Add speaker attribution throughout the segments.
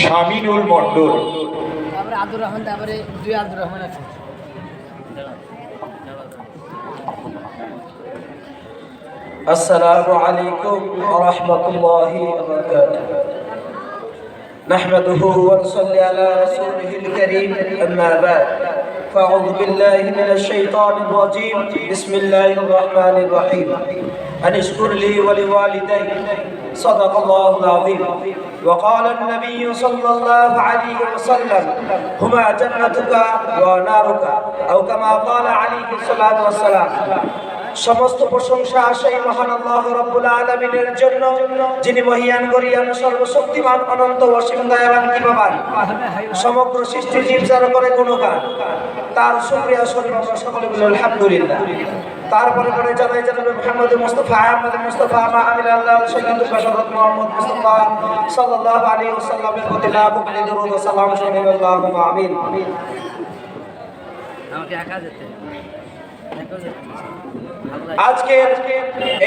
Speaker 1: শামিনুল মণ্ডল।
Speaker 2: তারপরে আব্দুর রহমান, তারপরে দুই আব্দুর রহমান আছে।
Speaker 3: السلام عليكم ورحمة الله وبركاته. نحمده ونصلي على رسوله الكريم أما بعد فأعوذ بالله من الشيطان الرجيم بسم الله الرحمن الرحيم أن اشكر لي ولوالدي صدق الله العظيم وقال النبي صلى الله عليه وسلم هما جنتك ونارك أو كما قال عليه الصلاة والسلام. সমস্ত প্রশংসা সেই মহান আল্লাহ রাব্বুল আলামিনের জন্য, যিনি মহিয়ান গরিয়ান সর্বশক্তিমান অনন্ত অসীম দয়াবান কৃপাবান, সমগ্র সৃষ্টি জীবজার করে গুণগান। তার শুকরিয়া স্বরূপ আমরা সকলে বলি আলহামদুলিল্লাহ। তারপরে করে জানাই জানাবে মুহাম্মদ মুস্তাফা আমির আল্লাহ সাল্লাল্লাহু হযরত মুহাম্মদ মুস্তাফা সাল্লাল্লাহু আলাইহি ওয়াসাল্লামের প্রতি লাখ কোটি দরুদ ও সালাম শোনাবেন আল্লাহুম্মা আমিন।
Speaker 2: আমাকে একা যেতে
Speaker 3: আজকের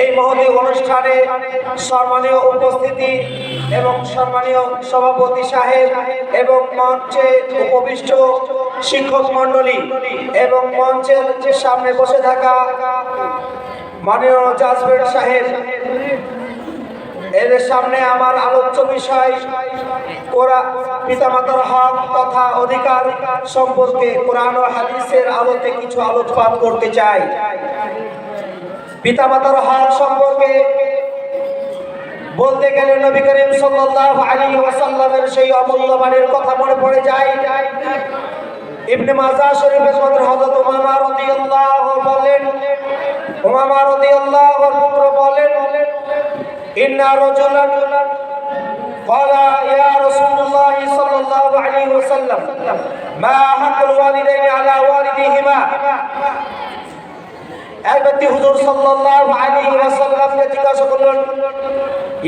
Speaker 3: এই মহতি অনুষ্ঠানে সম্মানীয় উপস্থিতি এবং সম্মানীয় সভাপতি সাহেব এবং মঞ্চে উপবিষ্ট শিক্ষক মণ্ডলী এবং মঞ্চের সামনে বসে থাকা মাননীয় জাজবের সাহেব, এর সামনে আমার আলোচ্য বিষয় পিতামাতার হক তথা অধিকার সম্পর্কে কোরআন ও হাদিসের আলোতে কিছু আলোকপাত করতে চাই। পিতামাতার হক সম্পর্কে বলতে গেলে নবী করিম সাল্লাল্লাহু আলাইহি ওয়াসাল্লামের সেই অমূল্য বাণীর কথা মনে পড়ে যায়। ইবনে মাজাহ শরীফের মধ্যে হযরত উমামা রাদিয়াল্লাহু বলেন, উমামা রাদিয়াল্লাহু পুত্র বলেন, ইন্না রাজুলান ক্বালা ইয়া রাসূলুল্লাহ সাল্লাল্লাহু আলাইহি ওয়াসাল্লাম মা হাক্কুল ওয়ালিদাইনি আলা ওয়ালিদিহিমা। এক ব্যক্তি হুজুর সাল্লাল্লাহু আলাইহি ওয়াসাল্লামকে জিজ্ঞাসা করলেন,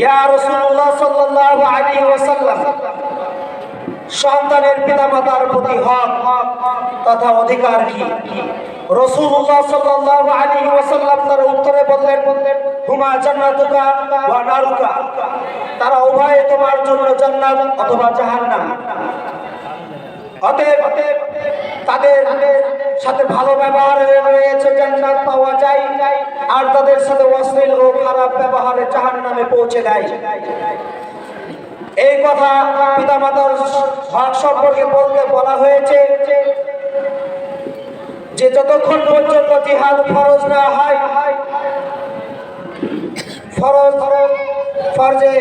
Speaker 3: ইয়া রাসূলুল্লাহ সাল্লাল্লাহু আলাইহি ওয়াসাল্লাম, সন্তানের পিতামাতার প্রতি হক তথা অধিকার কি? রাসূলুল্লাহ সাল্লাল্লাহু আলাইহি ওয়াসাল্লাম তার উত্তরে বললেন, হুমা জান্নাতুকা ওয়া নারুকা, তারা উভয়ে তোমার জন্য জান্নাত অথবা জাহান্নাম। অতএব তাদের সাথে ভালো ব্যবহার রয়েছে জান্নাত পাওয়া যায়, আর তাদের সাথে অশ্লীল ও খারাপ ব্যবহারে জাহান্নামে পৌঁছে দেয়। এই কথা পিতামাতার হক সম্পর্কে বলা হয়েছে যে যতক্ষণ পর্যন্ত জিহাদ ফরজ না হয়, ফরজে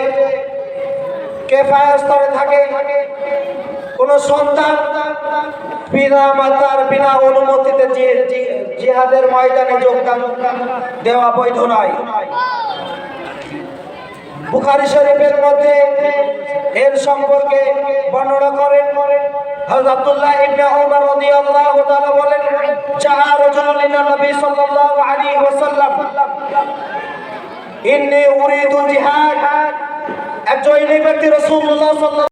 Speaker 3: কিফায়া স্তরে থাকে, কোন সন্তান পিতামাতার বিনা অনুমতিতে জিহাদের ময়দানে যোগদান দেওয়া বৈধ নয়। বুখারী শরীফের মধ্যে এর সম্পর্কে বর্ণনা করেন হযরত আব্দুল্লাহ ইবনে ওমর রাদিয়াল্লাহু তাআলা বলেন, জাআ রাজুলুন ইলা নবী সাল্লাল্লাহু আলাইহি ওয়াসাল্লাম ইন্নী উরিদু জিহাদ। একজন ব্যক্তি রাসূলুল্লাহ সাল্লাল্লাহু